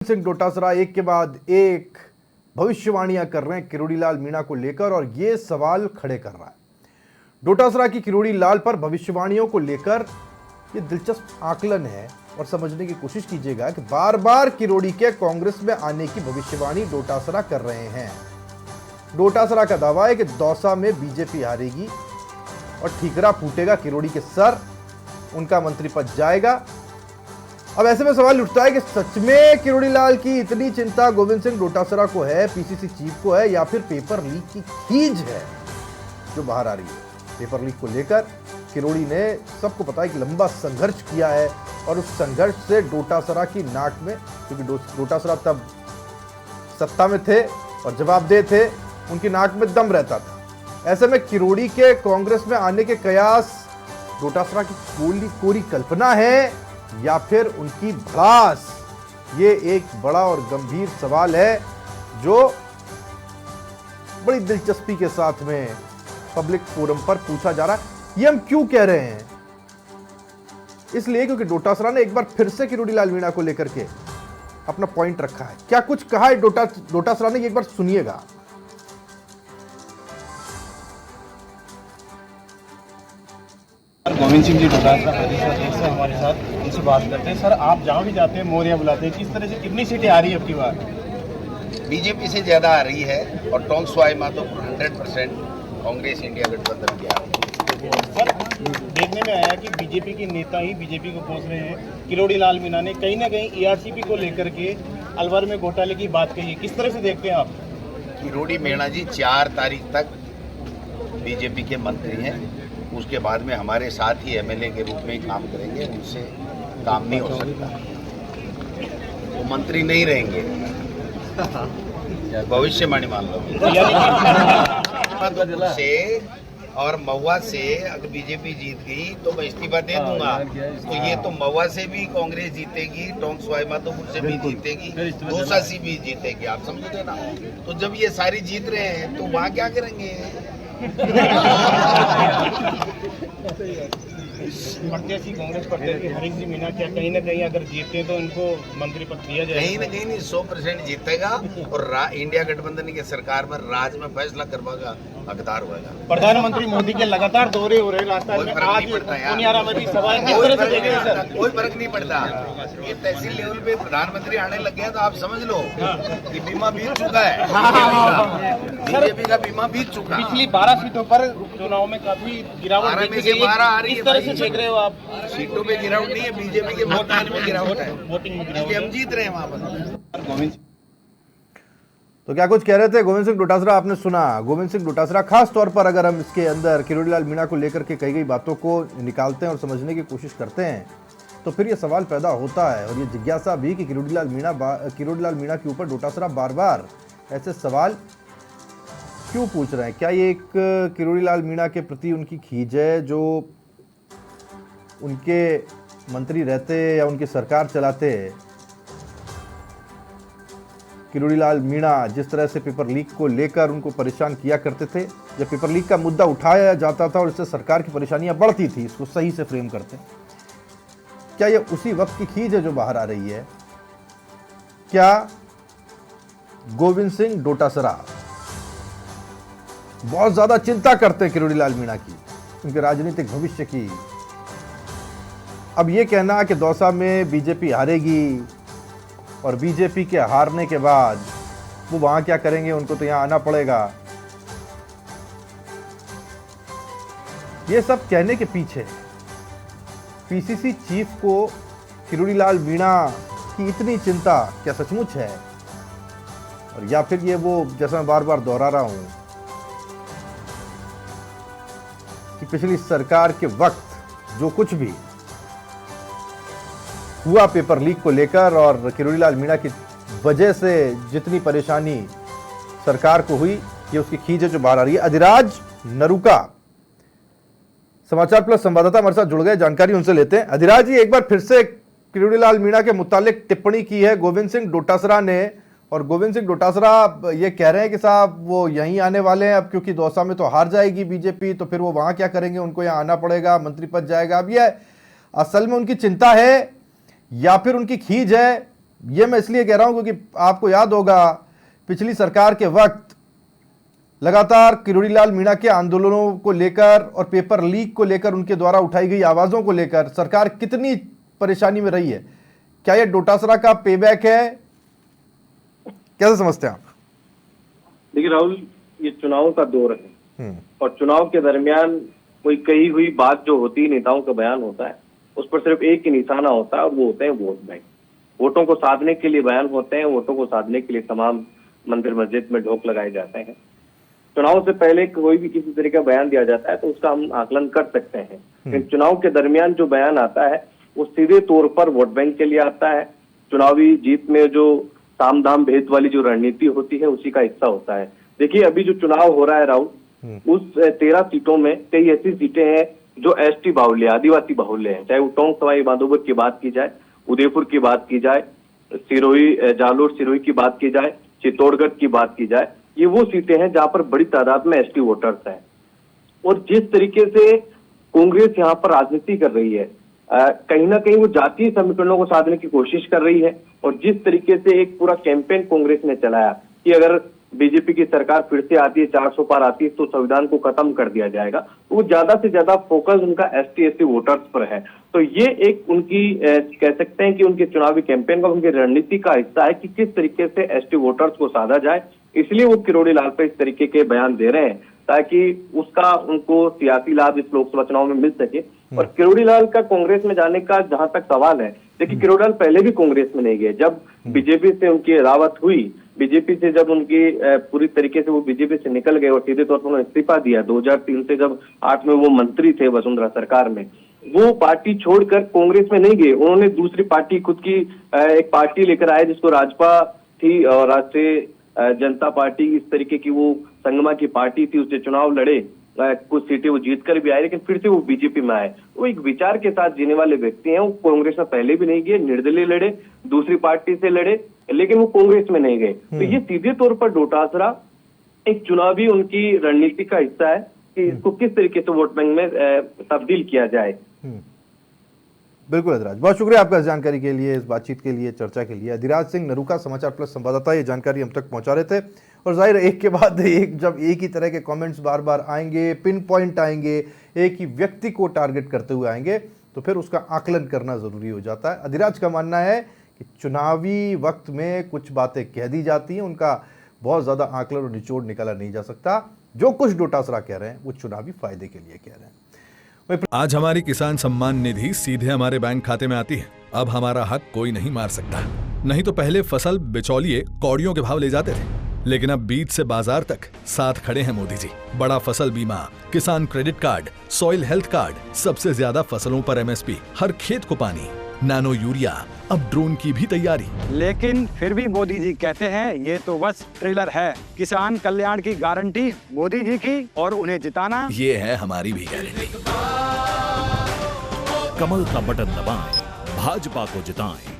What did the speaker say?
सिंह डोटासरा एक के बाद एक भविष्यवाणियां कर रहे हैं किरोड़ी लाल मीणा को लेकर और ये सवाल खड़े कर रहा है। डोटासरा की किरोड़ी लाल पर भविष्यवाणियों को लेकर ये दिलचस्प आकलन है और समझने की कोशिश कीजिएगा कि बार बार किरोड़ी के कांग्रेस में आने की भविष्यवाणी डोटासरा कर रहे हैं। डोटासरा का दावा है कि दौसा में बीजेपी हारेगी और ठीकरा फूटेगा किरोड़ी के सर, उनका मंत्री पद जाएगा। अब ऐसे में सवाल उठता है कि सच में किरोड़ी लाल की इतनी चिंता गोविंद सिंह डोटासरा को है, पीसीसी चीफ को है, या फिर पेपर लीक की खींच है जो बाहर आ रही है। पेपर लीक को लेकर किरोड़ी ने, सबको पता है कि लंबा संघर्ष किया है और उस संघर्ष से डोटासरा की नाक में, क्योंकि डोटासरा तब सत्ता में थे और जवाबदेह थे, उनकी नाक में दम रहता था। ऐसे में किरोड़ी के कांग्रेस में आने के कयास डोटासरा की कोरी कल्पना है या फिर उनकी भड़ास, ये एक बड़ा और गंभीर सवाल है जो बड़ी दिलचस्पी के साथ में पब्लिक फोरम पर पूछा जा रहा है। ये हम क्यों कह रहे हैं? इसलिए क्योंकि डोटासरा ने एक बार फिर से किरोड़ी लाल मीणा को लेकर के अपना पॉइंट रखा है। क्या कुछ कहा है डोटासरा ने, एक बार सुनिएगा। गोविंद सिंह जी डोटासरा प्रदेश से हमारे साथ उनसे बात करते हैं। सर, आप जहाँ भी जाते हैं मोरिया बुलाते हैं, किस तरह से कितनी सीटें आ रही है आपकी बार? बीजेपी से ज़्यादा आ रही है और टोंक सवाई माधोपुर 100% कांग्रेस इंडिया गठबंधन की आ रही है। सर, देखने में आया कि बीजेपी के नेता ही बीजेपी को कोस रहे हैं। किरोड़ी लाल मीणा ने कहीं ना कहीं ईआरसीपी को लेकर के अलवर में घोटाले की बात कही है, किस तरह से देखते हैं आप? किरोड़ी मीणा जी 4 तारीख तक बीजेपी के मंत्री हैं, उसके बाद में हमारे साथ ही एमएलए के रूप में ही काम करेंगे। उनसे काम नहीं हो सकता, वो मंत्री नहीं रहेंगे, भविष्यवाणी मान लो। से और महुआ से अगर बीजेपी जीत गई तो मैं इस्तीफा दे दूंगा। तो ये तो महुआ से भी कांग्रेस जीतेगी, टोंक सवाई माधोपुर से भी जीतेगी, दौसा से भी जीतेगी, आप समझते ना। तो जब ये सारी जीत रहे हैं तो वहाँ क्या करेंगे? प्रत्याशी कांग्रेस प्रत्याशी हरीश जी मीणा क्या कहीं ना कहीं अगर जीतते हैं तो इनको मंत्री पद दिया जाएगा? कहीं ना कहीं नहीं, 100% जीतेगा और इंडिया गठबंधन की सरकार में राज में फैसला करवाएगा, हकदार होगा। प्रधानमंत्री मोदी के लगातार दौरे हो रहे हैं, राजस्थान में आज पुनियारा में भी सभा है, किस तरह से देख रहे हैं सर? कोई फर्क नहीं पड़ता। ये तहसील लेवल पे प्रधानमंत्री आने लग गया तो आप समझ लो कि बीमा बीत चुका है। बीजेपी का बीमा बीत चुका है। पिछली 12 सीटों पर चुनाव में काफी गिरावट देखी गई है। 12 आ रही है। किस तरह से देख रहे हो आप? सीटों पे गिरावट नहीं है, बीजेपी के मतदान में गिरावट है, वोटिंग में इसलिए हम जीत रहे हैं वहां पर। गोविंद तो क्या कुछ कह रहे थे गोविंद सिंह डोटासरा, आपने सुना। गोविंद सिंह डोटासरा खास तौर पर अगर हम इसके अंदर किरोड़ी लाल मीणा को लेकर के कही गई बातों को निकालते हैं और समझने की कोशिश करते हैं तो फिर ये सवाल पैदा होता है और ये जिज्ञासा भी कि किरोड़ी लाल मीणा के ऊपर डोटासरा बार बार ऐसे सवाल क्यों पूछ रहे हैं। क्या ये एक किरोड़ी लाल मीणा के प्रति उनकी खींच है जो उनके मंत्री रहते या उनकी सरकार चलाते किरोड़ी लाल मीणा जिस तरह से पेपर लीक को लेकर उनको परेशान किया करते थे, जब पेपर लीक का मुद्दा उठाया जाता था और इससे सरकार की परेशानियां बढ़ती थी, इसको सही से फ्रेम करते हैं, क्या ये उसी वक्त की खींच है जो बाहर आ रही है? क्या गोविंद सिंह डोटासरा बहुत ज्यादा चिंता करते हैं किरोड़ी लाल मीणा की, उनके राजनीतिक भविष्य की? अब ये कहना कि दौसा में बीजेपी हारेगी और बीजेपी के हारने के बाद वो वहां क्या करेंगे, उनको तो यहां आना पड़ेगा, ये सब कहने के पीछे पीसीसी चीफ को किरोड़ी लाल मीणा की इतनी चिंता क्या सचमुच है? और या फिर ये वो, जैसा मैं बार बार दोहरा रहा हूं कि पिछली सरकार के वक्त जो कुछ भी हुआ पेपर लीक को लेकर और किरोड़ी लाल मीणा की वजह से जितनी परेशानी सरकार को हुई, ये उसकी खींच है जो बाहर आ रही है। अधिराज नरूका समाचार प्लस संवाददाता हमारे साथ जुड़ गए, जानकारी उनसे लेते हैं। अधिराज जी, एक बार फिर से किरोड़ी लाल मीणा के मुतालिक टिप्पणी की है गोविंद सिंह डोटासरा ने और गोविंद सिंह डोटासरा ये कह रहे हैं कि साहब वो यहीं आने वाले हैं, अब क्योंकि दौसा में तो हार जाएगी बीजेपी तो फिर वो वहां क्या करेंगे, उनको यहाँ आना पड़ेगा, मंत्री पद जाएगा। अब ये असल में उनकी चिंता है या फिर उनकी खींच है ये मैं इसलिए कह रहा हूं क्योंकि आपको याद होगा पिछली सरकार के वक्त लगातार किरोड़ी लाल मीणा के आंदोलनों को लेकर और पेपर लीक को लेकर उनके द्वारा उठाई गई आवाजों को लेकर सरकार कितनी परेशानी में रही है। क्या यह डोटासरा का पेबैक है, कैसे समझते हैं आप? देखिए राहुल, ये चुनाव का दौर है और चुनाव के दरमियान कोई कही हुई बात जो होती है, नेताओं का बयान होता है, उस पर सिर्फ एक ही निशाना होता है और वो होते हैं वोट बैंक। वोटों को साधने के लिए बयान होते हैं, वोटों को साधने के लिए तमाम मंदिर मस्जिद में ढोक लगाए जाते हैं। चुनाव से पहले कोई भी किसी तरह का बयान दिया जाता है तो उसका हम आकलन कर सकते हैं, लेकिन चुनाव के दरमियान जो बयान आता है वो सीधे तौर पर वोट बैंक के लिए आता है। चुनावी जीत में जो साम दाम भेद वाली जो रणनीति होती है उसी का हिस्सा होता है। देखिए अभी जो चुनाव हो रहा है राहुल, उस 13 सीटों में कई ऐसी सीटें हैं जो एसटी बाहुल्य, आदिवासी बाहुल्य है। चाहे वो टोंक सवाई माधोपुर की बात की जाए, उदयपुर की बात की जाए, सिरोही जालोर सिरोही की बात की जाए, चित्तौड़गढ़ की बात की जाए, ये वो सीटें हैं जहां पर बड़ी तादाद में एसटी वोटर्स हैं। और जिस तरीके से कांग्रेस यहाँ पर राजनीति कर रही है, कहीं ना कहीं वो जातीय समीकरणों को साधने की कोशिश कर रही है। और जिस तरीके से एक पूरा कैंपेन कांग्रेस ने चलाया कि अगर बीजेपी की सरकार फिर से आती है, 400 पार आती है, तो संविधान को खत्म कर दिया जाएगा, तो वो ज्यादा से ज्यादा फोकस उनका एसटी वोटर्स पर है। तो ये एक उनकी कह सकते हैं कि उनके चुनावी कैंपेन का, उनकी रणनीति का हिस्सा है कि किस तरीके से एसटी वोटर्स को साधा जाए। इसलिए वो किरोड़ी लाल पर इस तरीके के बयान दे रहे हैं ताकि उसका उनको सियासी लाभ इस लोकसभा चुनाव में मिल सके। और किरोड़ी लाल का कांग्रेस में जाने का जहां तक सवाल है, देखिए किरोड़ी लाल पहले भी कांग्रेस में नहीं गए। जब बीजेपी से उनकी रावत हुई, बीजेपी से जब उनकी पूरी तरीके से वो बीजेपी से निकल गए और सीधे तौर पर उन्होंने इस्तीफा दिया 2003 से, जब 8 में वो मंत्री थे वसुंधरा सरकार में, वो पार्टी छोड़कर कांग्रेस में नहीं गए। उन्होंने दूसरी पार्टी, खुद की एक पार्टी लेकर आए जिसको राजपा थी और राष्ट्रीय जनता पार्टी, इस तरीके की वो संगमा की पार्टी थी। उससे चुनाव लड़े, कुछ सीटें वो जीत कर भी आए, लेकिन फिर से वो बीजेपी में आए। वो एक विचार के साथ जीने वाले व्यक्ति हैं। वो कांग्रेस में पहले भी नहीं गए, निर्दलीय लड़े, दूसरी पार्टी से लड़े, लेकिन वो कांग्रेस में नहीं गए। तो ये सीधे तौर पर डोटासरा एक चुनावी उनकी रणनीति का हिस्सा है कि इसको किस तरीके से वोट बैंक में तब्दील किया जाए। बिल्कुल अधिराज, बहुत शुक्रिया आपका इस जानकारी के लिए, इस बातचीत के लिए, चर्चा के लिए। अधिराज सिंह नरूका, समाचार प्लस संवाददाता, ये जानकारी हम तक पहुंचा रहे थे। और जाहिर एक के बाद एक, जब एक ही तरह के कमेंट्स बार बार आएंगे, पिन पॉइंट आएंगे, एक ही व्यक्ति को टारगेट करते हुए आएंगे, तो फिर उसका आकलन करना जरूरी हो जाता है। अधिराज का मानना है कि चुनावी वक्त में कुछ बातें कह दी जाती हैं, उनका बहुत ज़्यादा आकलन और निचोड़ निकाला नहीं जा सकता। जो कुछ डोटासरा कह रहे हैं वो चुनावी फायदे के लिए कह रहे हैं। आज हमारी किसान सम्मान निधि सीधे हमारे बैंक खाते में आती है। अब हमारा हक कोई नहीं मार सकता। नहीं तो पहले फसल बिचौलिए कौड़ियों के भाव ले जाते थे, लेकिन अब बीज से बाजार तक साथ खड़े हैं मोदी जी। बड़ा फसल बीमा, किसान credit card, soil health card, सबसे ज्यादा फसलों पर एमएसपी, हर खेत को पानी, नैनो यूरिया, अब ड्रोन की भी तैयारी। लेकिन फिर भी मोदी जी कहते हैं ये तो बस ट्रेलर है। किसान कल्याण की गारंटी मोदी जी की, और उन्हें जिताना ये है हमारी भी गारंटी। कमल का बटन दबाएं, भाजपा को जिताएं।